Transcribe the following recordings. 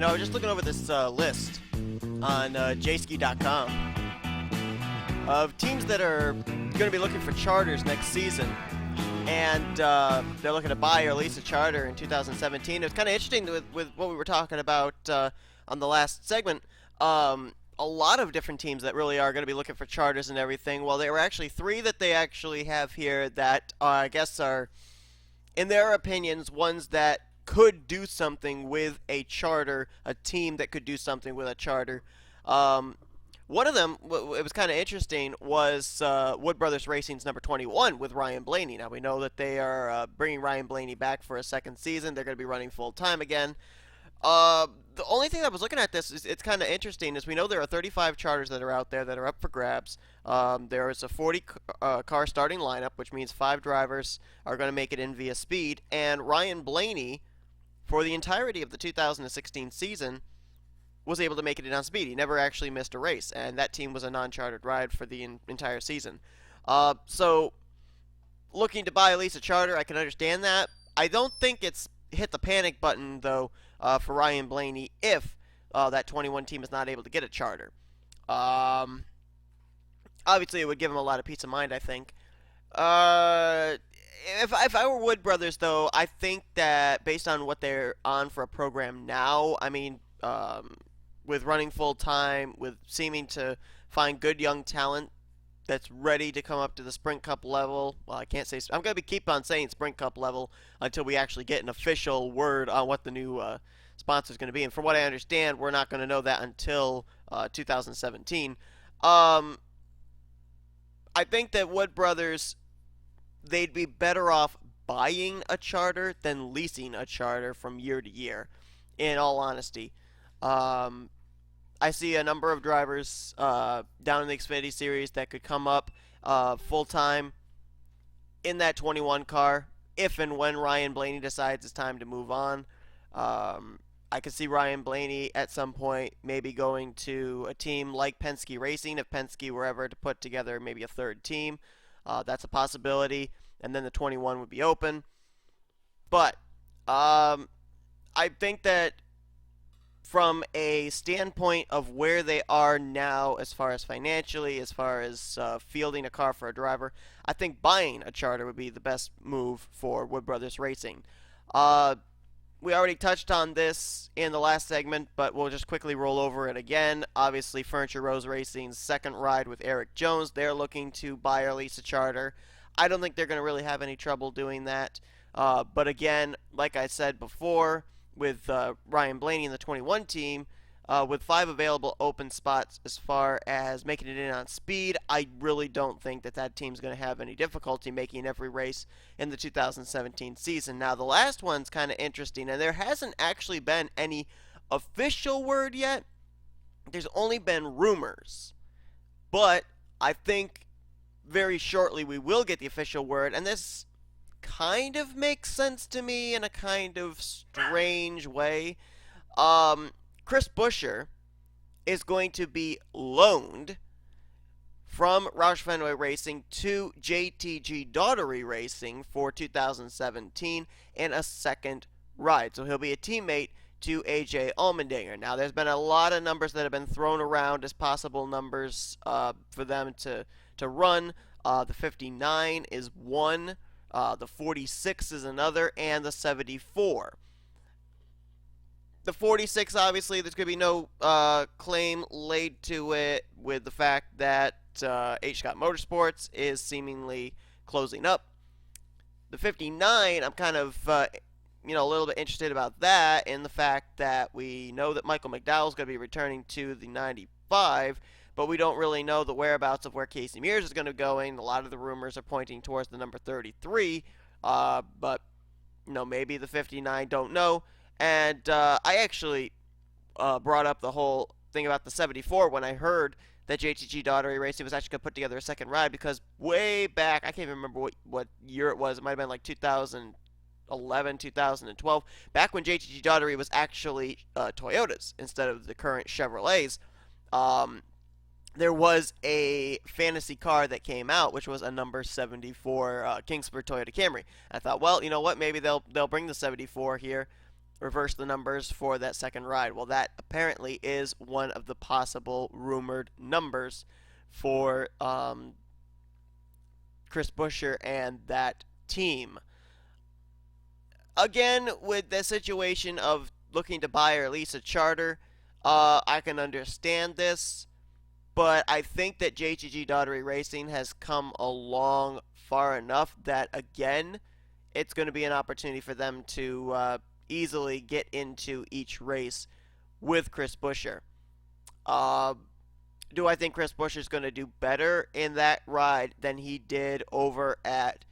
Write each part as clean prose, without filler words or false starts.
I was just looking over this list on jski.com of teams that are going to be looking for charters next season. And they're looking to buy or lease a charter in 2017. It was kind of interesting with what we were talking about on the last segment. A lot of different teams that really are going to be looking for charters and everything. Well, there were actually three that they actually have here that I guess are, in their opinions, ones that could do something with a charter, a team that could do something with a charter. One of them, it was kind of interesting, was Wood Brothers Racing's number 21 with Ryan Blaney. Now, we know that they are bringing Ryan Blaney back for a second season. They're going to be running full-time again. The only thing I was looking at this is it's kind of interesting is we know there are 35 charters that are out there that are up for grabs. There is a 40 car starting lineup, which means 5 drivers are going to make it in via speed. And Ryan Blaney, for the entirety of the 2016 season, was able to make it in on speed. He never actually missed a race, and that team was a non-chartered ride for the entire season. So, looking to buy at least a charter, I can understand that. I don't think it's hit the panic button, though, for Ryan Blaney if that 21 team is not able to get a charter. Obviously, it would give him a lot of peace of mind, I think. If I were Wood Brothers, though, I think that based on what they're on for a program now, I mean, with running full time, with seeming to find good young talent that's ready to come up to the Sprint Cup level. Well, I can't say. I'm going to keep on saying Sprint Cup level until we actually get an official word on what the new sponsor is going to be. And from what I understand, we're not going to know that until 2017. I think that Wood Brothers, they'd be better off buying a charter than leasing a charter from year to year, in all honesty. I see a number of drivers down in the Xfinity Series that could come up full-time in that 21 car if and when Ryan Blaney decides it's time to move on. I could see Ryan Blaney at some point maybe going to a team like Penske Racing if Penske were ever to put together maybe a third team. That's a possibility, and then the 21 would be open. But I think that from a standpoint of where they are now as far as financially, as far as fielding a car for a driver, I think buying a charter would be the best move for Wood Brothers Racing. We already touched on this in the last segment, but we'll just quickly roll over it again. Obviously, Furniture Rose Racing's second ride with Eric Jones, they're looking to buy or lease a charter. I don't think they're going to really have any trouble doing that. But again, like I said before, with Ryan Blaney in the 21 team, with 5 available open spots as far as making it in on speed, I really don't think that that team's going to have any difficulty making every race in the 2017 season. Now, the last one's kind of interesting, and there hasn't actually been any official word yet. There's only been rumors. But I think very shortly we will get the official word, and this kind of makes sense to me in a kind of strange way. Chris Buescher is going to be loaned from Roush Fenway Racing to JTG Daughtery Racing for 2017 in a second ride. So he'll be a teammate to AJ Allmendinger. Now, there's been a lot of numbers that have been thrown around as possible numbers for them to run. The 59 is one. The 46 is another, and the 74. The 46, obviously, there's going to be no claim laid to it with the fact that H. Scott Motorsports is seemingly closing up. The 59, I'm kind of, a little bit interested about that in the fact that we know that Michael McDowell is going to be returning to the 95, but we don't really know the whereabouts of where Casey Mears is going to be going. A lot of the rumors are pointing towards the number 33, but maybe the 59, don't know. And I actually brought up the whole thing about the 74 when I heard that JTG Daughtery Racing was actually going to put together a second ride, because way back, I can't even remember what year it was. It might have been like 2011, 2012, back when JTG Daughtery was actually Toyotas instead of the current Chevrolets. There was a fantasy car that came out, which was a number 74 Kingsford Toyota Camry. I thought, well, you know what? Maybe they'll bring the 74 here reverse the numbers for that second ride. Well, that apparently is one of the possible rumored numbers for Chris Buescher and that team. Again, with the situation of looking to buy or lease a charter, I can understand this, but I think that JGG Daughtery Racing has come along far enough that, again, it's going to be an opportunity for them to easily get into each race with Chris Buescher. Uh, do I think Chris Buescher is going to do better in that ride than he did over at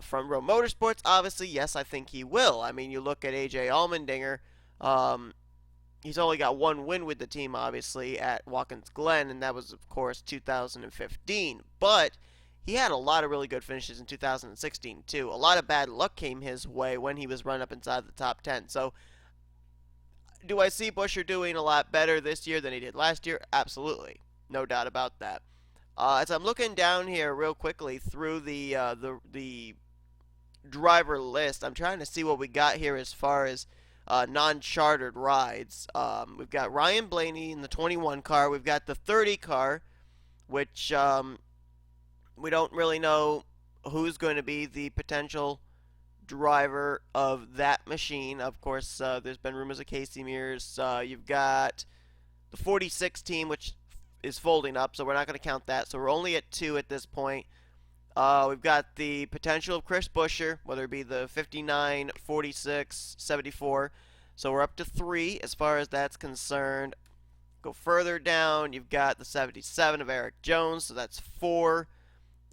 Front Row Motorsports? Obviously, yes, I think he will. I mean, you look at AJ Allmendinger. Um, he's only got one win with the team, obviously, at Watkins Glen, and that was, of course, 2015. But he had a lot of really good finishes in 2016, too. A lot of bad luck came his way when he was run up inside the top 10. So, do I see Buescher doing a lot better this year than he did last year? Absolutely. No doubt about that. As I'm looking down here real quickly through the driver list, I'm trying to see what we got here as far as non-chartered rides. We've got Ryan Blaney in the 21 car. We've got the 30 car, which we don't really know who's going to be the potential driver of that machine. Of course, there's been rumors of Casey Mears. You've got the 46 team, which is folding up, so we're not going to count that. So we're only at 2 at this point. We've got the potential of Chris Buescher, whether it be the 59, 46, 74. So we're up to 3 as far as that's concerned. Go further down, you've got the 77 of Eric Jones, so that's 4.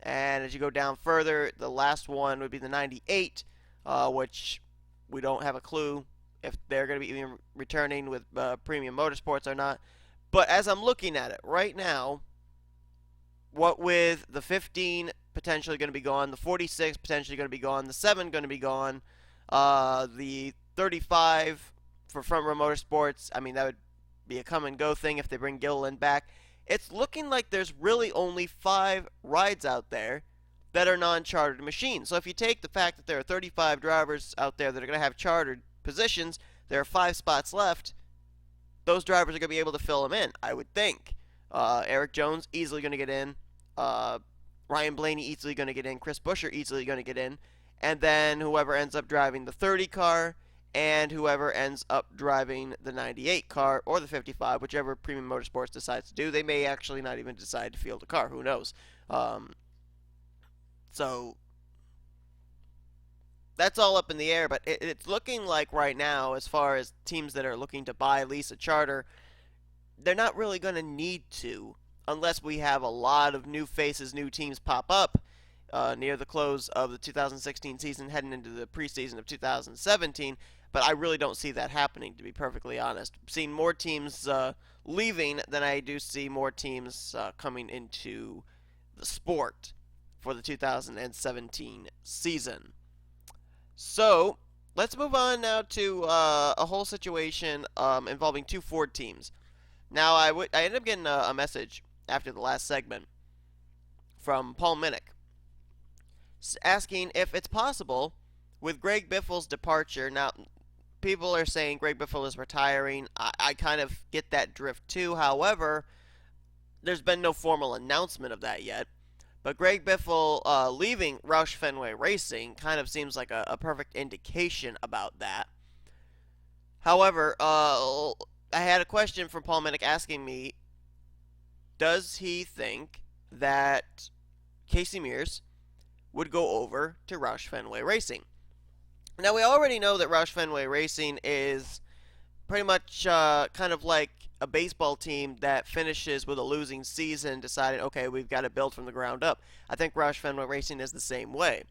And as you go down further, the last one would be the 98, which we don't have a clue if they're going to be even returning with Premium Motorsports or not. But as I'm looking at it right now, what with the 15 potentially going to be gone, the 46 potentially going to be gone, the 7 going to be gone, the 35 for Front Row Motorsports, I mean, that would be a come and go thing if they bring Gilliland back. It's looking like there's really only 5 rides out there that are non-chartered machines. So if you take the fact that there are 35 drivers out there that are going to have chartered positions, there are 5 spots left. Those drivers are going to be able to fill them in, I would think. Eric Jones easily going to get in. Ryan Blaney easily going to get in. Chris Buescher easily going to get in. And then whoever ends up driving the 30 car and whoever ends up driving the 98 car or the 55, whichever Premium Motorsports decides to do. They may actually not even decide to field a car. Who knows? So that's all up in the air, but it's looking like right now, as far as teams that are looking to buy, lease a charter, they're not really going to need to unless we have a lot of new faces, new teams pop up near the close of the 2016 season, heading into the preseason of 2017. But I really don't see that happening, to be perfectly honest. I'm seeing more teams leaving than I do see more teams coming into the sport for the 2017 season. So, let's move on now to a whole situation involving 2 Ford teams. Now, I ended up getting a message after the last segment from Paul Minnick asking if it's possible with Greg Biffle's departure. Now, people are saying Greg Biffle is retiring. I kind of get that drift too. However, there's been no formal announcement of that yet. But Greg Biffle leaving Roush Fenway Racing kind of seems like a perfect indication about that. However, I had a question from Paul Minnick asking me, does he think that Casey Mears would go over to Roush Fenway Racing? Now, we already know that Roush Fenway Racing is pretty much kind of like a baseball team that finishes with a losing season, deciding, okay, we've got to build from the ground up. I think Roush Fenway Racing is the same way.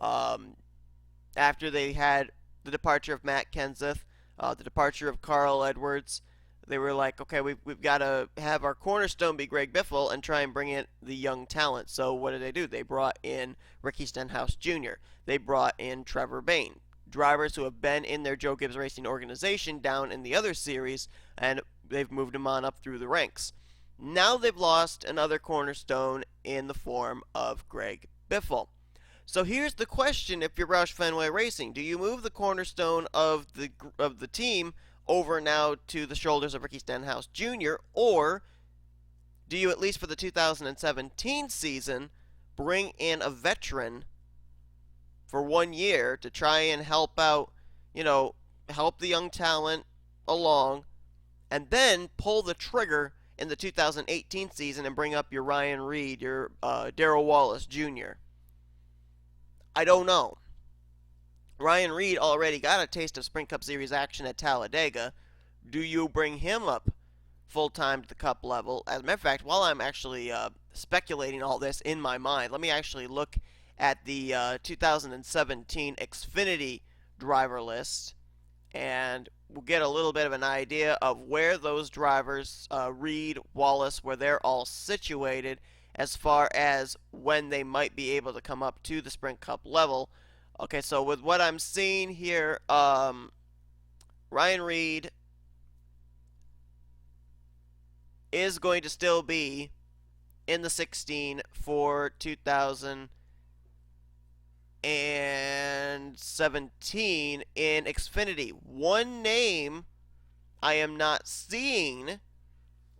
After they had the departure of Matt Kenseth, the departure of Carl Edwards, they were like, okay, we've got to have our cornerstone be Greg Biffle and try and bring in the young talent. So what did they do? They brought in Ricky Stenhouse Jr. They brought in Trevor Bayne. Drivers who have been in their Joe Gibbs Racing organization down in the other series, and they've moved them on up through the ranks. Now they've lost another cornerstone in the form of Greg Biffle. So here's the question: if you're Roush Fenway Racing, do you move the cornerstone of the team over now to the shoulders of Ricky Stenhouse Jr., or do you, at least for the 2017 season, bring in a veteran for 1 year to try and help out, help the young talent along, and then pull the trigger in the 2018 season and bring up your Ryan Reed, your Darrell Wallace Jr.? I don't know. Ryan Reed already got a taste of Sprint Cup Series action at Talladega. Do you bring him up full time to the Cup level? As a matter of fact, while I'm actually speculating all this in my mind, let me actually look at the 2017 Xfinity driver list, and we'll get a little bit of an idea of where those drivers, Reed, Wallace, where they're all situated as far as when they might be able to come up to the Sprint Cup level. Okay, so with what I'm seeing here, Ryan Reed is going to still be in the 16 for 2017 in Xfinity. One name I am not seeing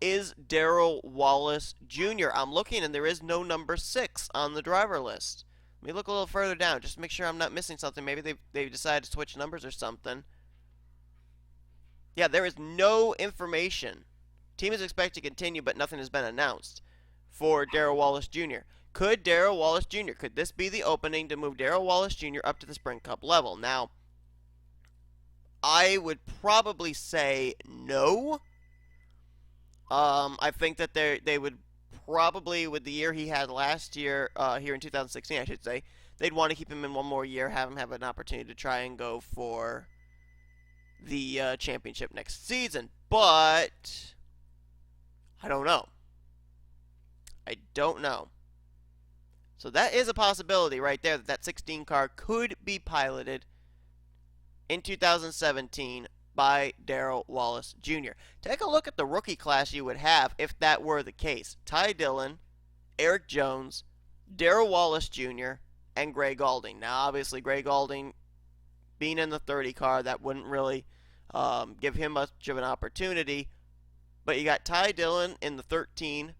is Darrell Wallace Jr. I'm looking and there is no number 6 on the driver list. Let me look a little further down just to make sure I'm not missing something. Maybe they decided to switch numbers or something. Yeah, there is no information. Team is expected to continue, but nothing has been announced for Darrell Wallace Jr. Could Darrell Wallace Jr., could this be the opening to move Darrell Wallace Jr. up to the Sprint Cup level? Now, I would probably say no. I think that they would probably, with the year he had last year, here in 2016, I should say, they'd want to keep him in one more year, have him have an opportunity to try and go for the championship next season. But I don't know. I don't know. So that is a possibility right there, that 16 car could be piloted in 2017 by Darrell Wallace Jr. Take a look at the rookie class you would have if that were the case. Ty Dillon, Eric Jones, Darrell Wallace Jr., and Gray Galding. Now, obviously, Gray Galding being in the 30 car, that wouldn't really give him much of an opportunity. But you got Ty Dillon in the 13,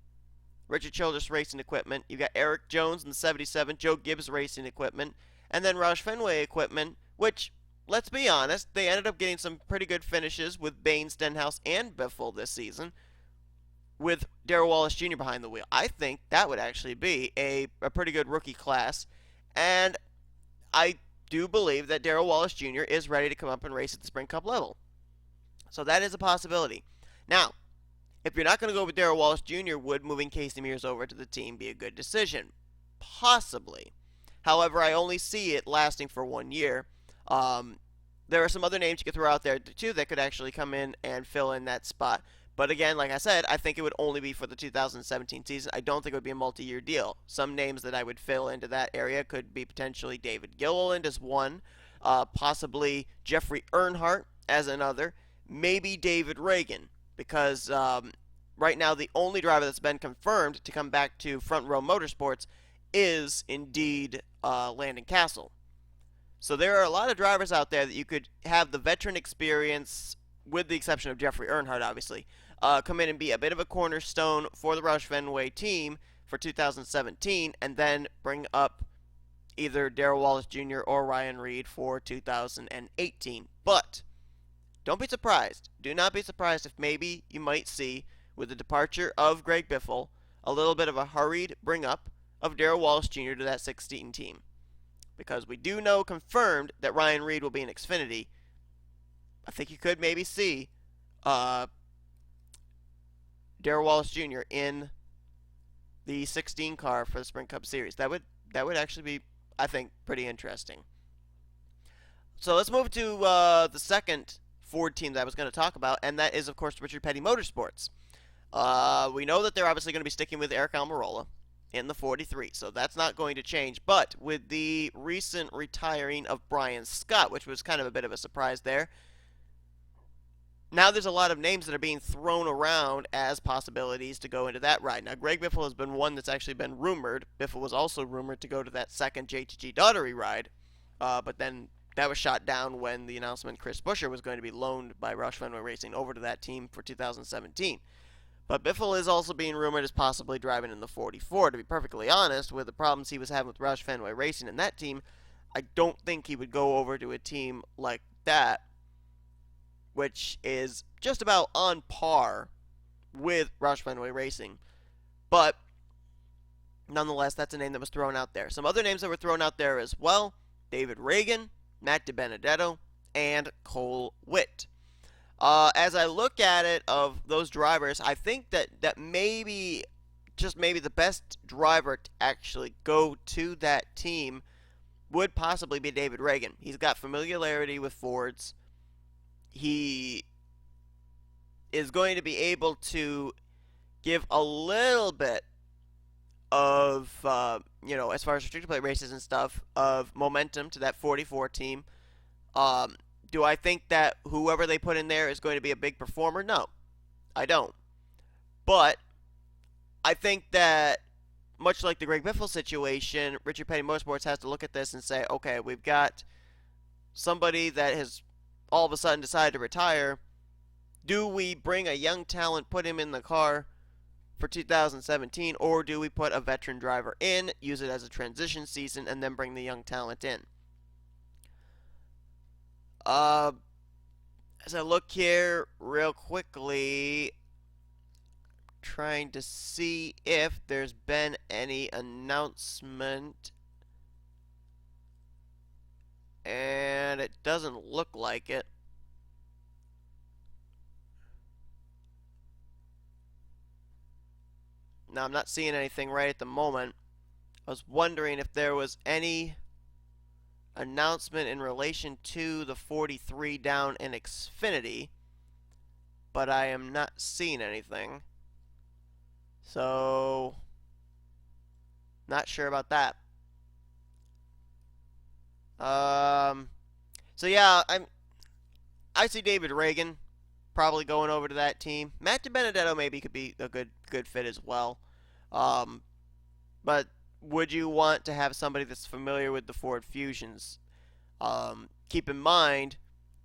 Richard Childress Racing Equipment. You got Eric Jones in the 77, Joe Gibbs Racing Equipment, and then Roush Fenway Equipment, which, let's be honest, they ended up getting some pretty good finishes with Bain, Stenhouse, and Biffle this season, with Darrell Wallace Jr. behind the wheel. I think that would actually be a pretty good rookie class, and I do believe that Darrell Wallace Jr. is ready to come up and race at the Sprint Cup level. So that is a possibility. Now, if you're not going to go with Darrell Wallace Jr., would moving Casey Mears over to the team be a good decision? Possibly. However, I only see it lasting for 1 year. There are some other names you could throw out there, too, that could actually come in and fill in that spot. But again, like I said, I think it would only be for the 2017 season. I don't think it would be a multi-year deal. Some names that I would fill into that area could be potentially David Gilliland as one, possibly Jeffrey Earnhardt as another, maybe David Reagan, because right now the only driver that's been confirmed to come back to Front Row Motorsports is indeed Landon Castle. So there are a lot of drivers out there that you could have the veteran experience, with the exception of Jeffrey Earnhardt, obviously, come in and be a bit of a cornerstone for the Roush Fenway team for 2017, and then bring up either Darrell Wallace Jr. or Ryan Reed for 2018. But don't be surprised. Do not be surprised if maybe you might see, with the departure of Greg Biffle, a little bit of a hurried bring up of Darrell Wallace Jr. to that 16 team. Because we do know confirmed that Ryan Reed will be in Xfinity. I think you could maybe see Darrell Wallace Jr. in the 16 car for the Sprint Cup Series. That would actually be, I think, pretty interesting. So let's move to the second Ford team that I was going to talk about, and that is, of course, Richard Petty Motorsports. We know that they're obviously going to be sticking with Eric Almirola in the 43, so that's not going to change. But with the recent retiring of Brian Scott, which was kind of a bit of a surprise there, now there's a lot of names that are being thrown around as possibilities to go into that ride. Now, Greg Biffle has been one that's actually been rumored. Biffle was also rumored to go to that second JTG Daughtery ride, but then that was shot down when the announcement Chris Buescher was going to be loaned by Roush Fenway Racing over to that team for 2017. But Biffle is also being rumored as possibly driving in the 44. To be perfectly honest, with the problems he was having with Roush Fenway Racing and that team, I don't think he would go over to a team like that, which is just about on par with Roush Fenway Racing. But nonetheless, that's a name that was thrown out there. Some other names that were thrown out there as well: David Reagan, Matt DiBenedetto, and Cole Witt. As I look at it, of those drivers, I think that maybe, just maybe, the best driver to actually go to that team would possibly be David Reagan. He's got familiarity with Fords. He is going to be able to give a little bit of, as far as restricted plate races and stuff, of momentum to that 44 team. Do I think that whoever they put in there is going to be a big performer? No, I don't. But I think that, much like the Greg Biffle situation, Richard Petty Motorsports has to look at this and say, okay, we've got somebody that has all of a sudden decided to retire. Do we bring a young talent, put him in the car for 2017, or do we put a veteran driver in, use it as a transition season, and then bring the young talent in? As I look here real quickly, trying to see if there's been any announcement, and it doesn't look like it. Now, I'm not seeing anything right at the moment. I was wondering if there was any announcement in relation to the 43 down in Xfinity, but I am not seeing anything. So, not sure about that. So yeah, I see David Reagan probably going over to that team. Matt DiBenedetto maybe could be a good fit as well. But would you want to have somebody that's familiar with the Ford Fusions? Keep in mind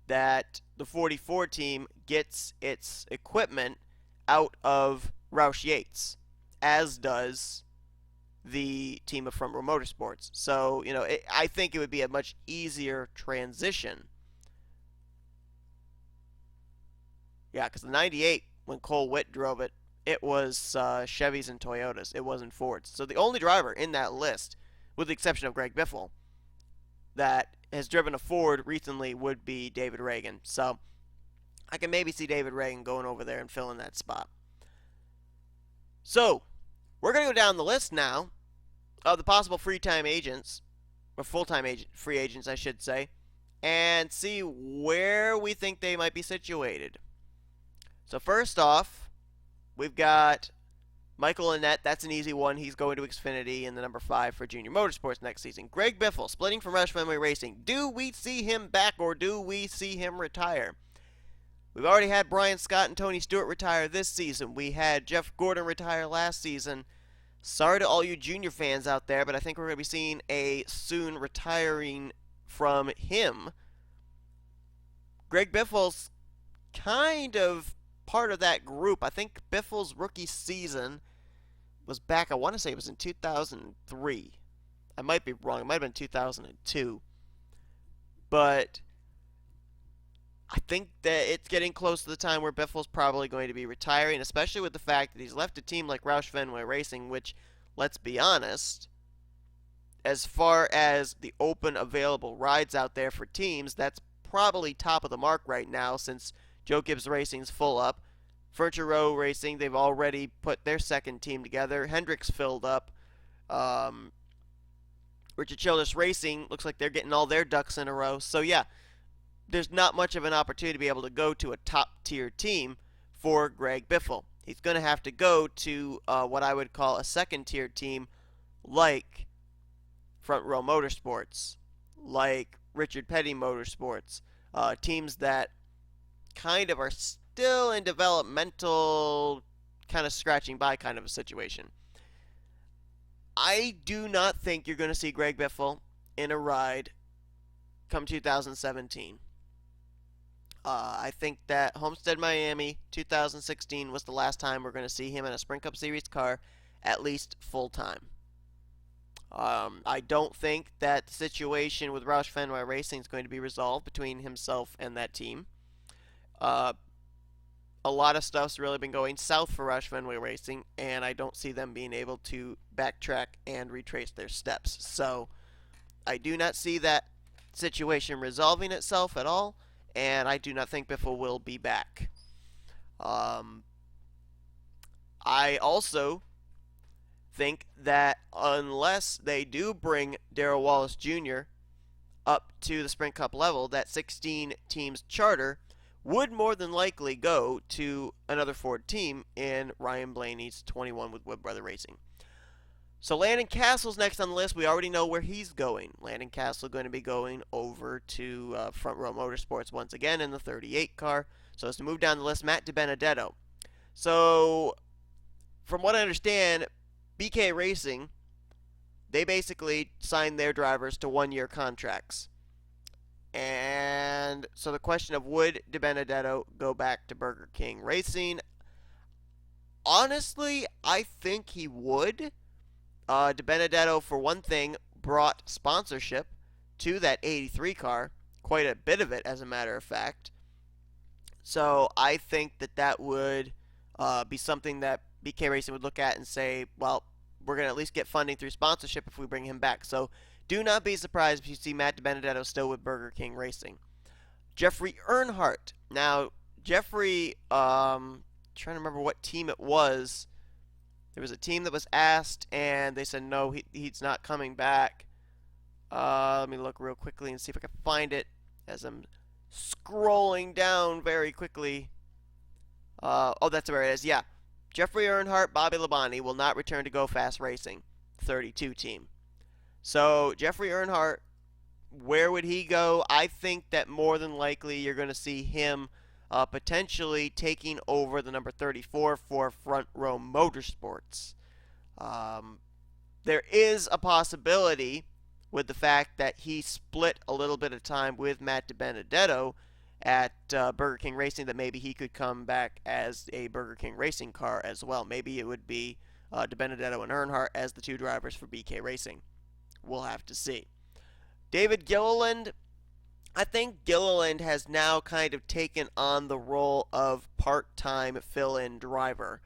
that the 44 team gets its equipment out of Roush Yates, as does the team of Front Row Motorsports. So, I think it would be a much easier transition. Yeah, because the 98, when Cole Witt drove it, it was Chevys and Toyotas. It wasn't Fords. So the only driver in that list, with the exception of Greg Biffle, that has driven a Ford recently would be David Reagan. So I can maybe see David Reagan going over there and filling that spot. So we're going to go down the list now of the possible free-time agents, or full-time free agents, I should say, and see where we think they might be situated. So first off, we've got Michael Annett. That's an easy one. He's going to Xfinity in the number 5 for Junior Motorsports next season. Greg Biffle, splitting from Roush Fenway Racing. Do we see him back, or do we see him retire? We've already had Brian Scott and Tony Stewart retire this season. We had Jeff Gordon retire last season. Sorry to all you Junior fans out there, but I think we're going to be seeing a soon retiring from him. Greg Biffle's kind of part of that group. I think Biffle's rookie season was back, I want to say it was in 2003. I might be wrong. It might have been 2002. But I think that it's getting close to the time where Biffle's probably going to be retiring, especially with the fact that he's left a team like Roush Fenway Racing, which, let's be honest, as far as the open available rides out there for teams, that's probably top of the mark right now, since Joe Gibbs Racing's full up. Furniture Row Racing, they've already put their second team together. Hendrick's filled up. Richard Childress Racing, looks like they're getting all their ducks in a row. So yeah, there's not much of an opportunity to be able to go to a top-tier team for Greg Biffle. He's going to have to go to what I would call a second-tier team, like Front Row Motorsports, like Richard Petty Motorsports, teams that kind of are still in developmental, kind of scratching by kind of a situation. I do not think you're going to see Greg Biffle in a ride come 2017. I think that Homestead Miami 2016 was the last time we're going to see him in a Sprint Cup Series car, at least full time. I don't think that the situation with Roush Fenway Racing is going to be resolved between himself and that team. Uh, a lot of stuff's really been going south for Roush Fenway Racing, and I don't see them being able to backtrack and retrace their steps. So I do not see that situation resolving itself at all, and I do not think Biffle will be back. Um, I also think that unless they do bring Darrell Wallace Jr. up to the Sprint Cup level, that 16 teams charter would more than likely go to another Ford team in Ryan Blaney's 21 with Wood Brother Racing. So Landon Castle's next on the list. We already know where he's going. Landon Castle going to be going over to Front Row Motorsports once again in the 38 car. So as to move down the list, Matt DiBenedetto. So from what I understand, BK Racing, they basically signed their drivers to one-year contracts. And so the question of would DiBenedetto go back to Burger King Racing? Honestly, I think he would. DiBenedetto, for one thing, brought sponsorship to that 83 car, quite a bit of it, as a matter of fact. So I think that that would be something that BK Racing would look at and say, well, we're going to at least get funding through sponsorship if we bring him back. So do not be surprised if you see Matt DiBenedetto still with Burger King Racing. Jeffrey Earnhardt. Now, Jeffrey, trying to remember what team it was. There was a team that was asked, and they said no, he's not coming back. Let me look real quickly and see if I can find it as I'm scrolling down very quickly. Oh, that's where it is. Yeah. Jeffrey Earnhardt, Bobby Labonte will not return to Go Fast Racing, 32 team. So, Jeffrey Earnhardt, where would he go? I think that more than likely you're going to see him potentially taking over the number 34 for Front Row Motorsports. There is a possibility with the fact that he split a little bit of time with Matt DiBenedetto at Burger King Racing, that maybe he could come back as a Burger King Racing car as well. Maybe it would be DiBenedetto and Earnhardt as the two drivers for BK Racing. We'll have to see. David Gilliland, I think Gilliland has now kind of taken on the role of part-time fill-in driver.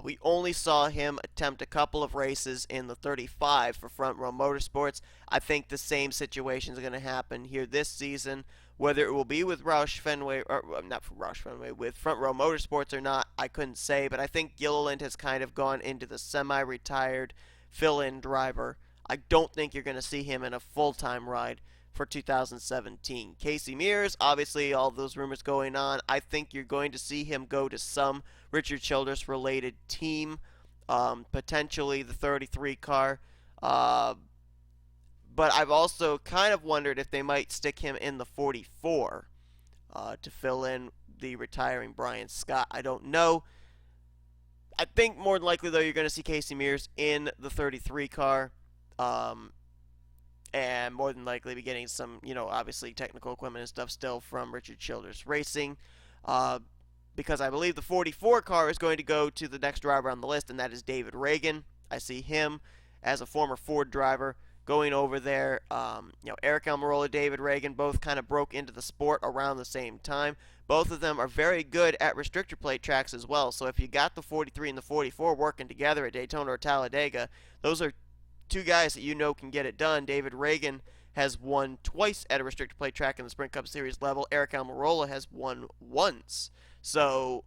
We only saw him attempt a couple of races in the 35 for Front Row Motorsports. I think the same situation is going to happen here this season. Whether it will be with Roush Fenway, or not for Roush Fenway, with Front Row Motorsports or not, I couldn't say. But I think Gilliland has kind of gone into the semi-retired fill-in driver. I don't think you're going to see him in a full-time ride for 2017. Casey Mears, obviously all those rumors going on. I think you're going to see him go to some Richard Childress related team, potentially the 33 car. But I've also kind of wondered if they might stick him in the 44 to fill in the retiring Brian Scott. I don't know. I think more than likely, though, you're going to see Casey Mears in the 33 car. And more than likely be getting some, obviously technical equipment and stuff still from Richard Childress Racing. Because I believe the 44 car is going to go to the next driver on the list, and that is David Reagan. I see him as a former Ford driver going over there. Eric Almirola, David Reagan, both kind of broke into the sport around the same time. Both of them are very good at restrictor plate tracks as well. So if you got the 43 and the 44 working together at Daytona or Talladega, those are two guys that can get it done. David Reagan has won twice at a restrictor plate track in the Sprint Cup Series level. Eric Almirola has won once. So,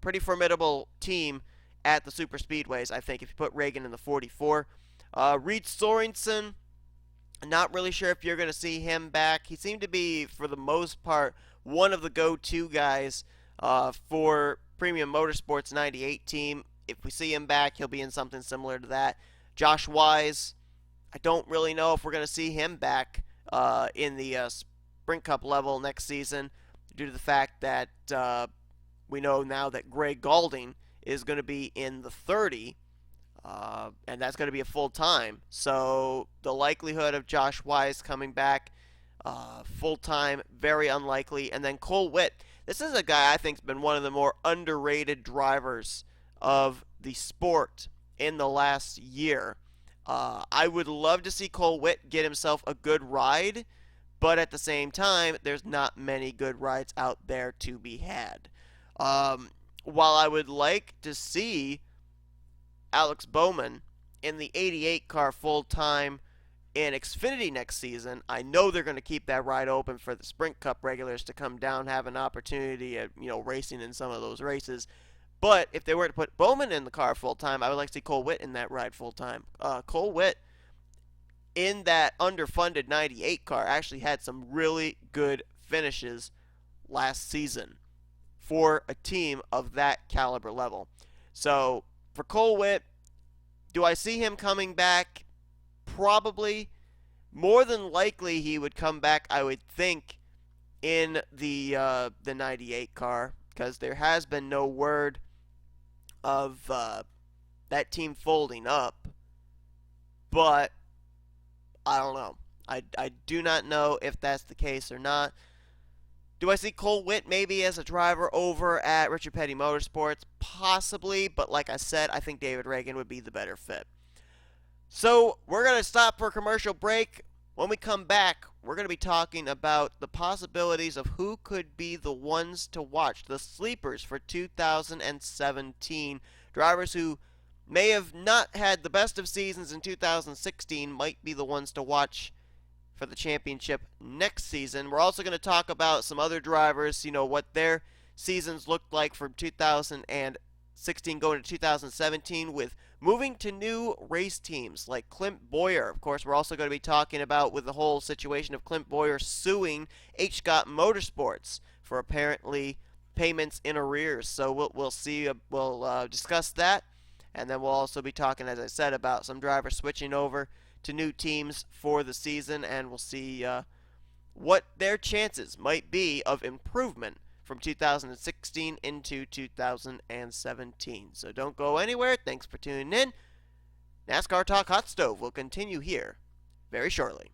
pretty formidable team at the super speedways, I think, if you put Reagan in the 44. Reed Sorensen, not really sure if you're going to see him back. He seemed to be, for the most part, one of the go-to guys for Premium Motorsports 98 team. If we see him back, he'll be in something similar to that. Josh Wise, I don't really know if we're going to see him back in the Sprint Cup level next season. due to the fact that we know now that Greg Galding is going to be in the 30, and that's going to be a full time. So the likelihood of Josh Wise coming back full time, very unlikely. And then Cole Witt. This is a guy I think has been one of the more underrated drivers of the sport in the last year. I would love to see Cole Witt get himself a good ride, but at the same time, there's not many good rides out there to be had. While I would like to see Alex Bowman in the 88 car full time in Xfinity next season, I know they're going to keep that ride open for the Sprint Cup regulars to come down, have an opportunity at racing in some of those races. But if they were to put Bowman in the car full time, I would like to see Cole Witt in that ride full time. Cole Witt in that underfunded 98 car actually had some really good finishes last season for a team of that caliber level. So for Cole Witt, do I see him coming back? Probably. More than likely, he would come back, I would think, in the 98 car, because there has been no word of that team folding up. But I don't know. I do not know if that's the case or not. Do I see Cole Witt maybe as a driver over at Richard Petty Motorsports? Possibly, but like I said, I think David Reagan would be the better fit. So we're going to stop for a commercial break. When we come back, we're going to be talking about the possibilities of who could be the ones to watch, the sleepers for 2017. Drivers who may have not had the best of seasons in 2016 might be the ones to watch for the championship next season. We're also going to talk about some other drivers, what their seasons looked like from 2016 going to 2017 with moving to new race teams like Clint Bowyer. Of course, we're also going to be talking about with the whole situation of Clint Bowyer suing H. Scott Motorsports for apparently payments in arrears. So we'll see. We'll discuss that, and then we'll also be talking, as I said, about some drivers switching over to new teams for the season, and we'll see what their chances might be of improvement from 2016 into 2017. So don't go anywhere. Thanks for tuning in. NASCAR Talk Hot Stove will continue here very shortly.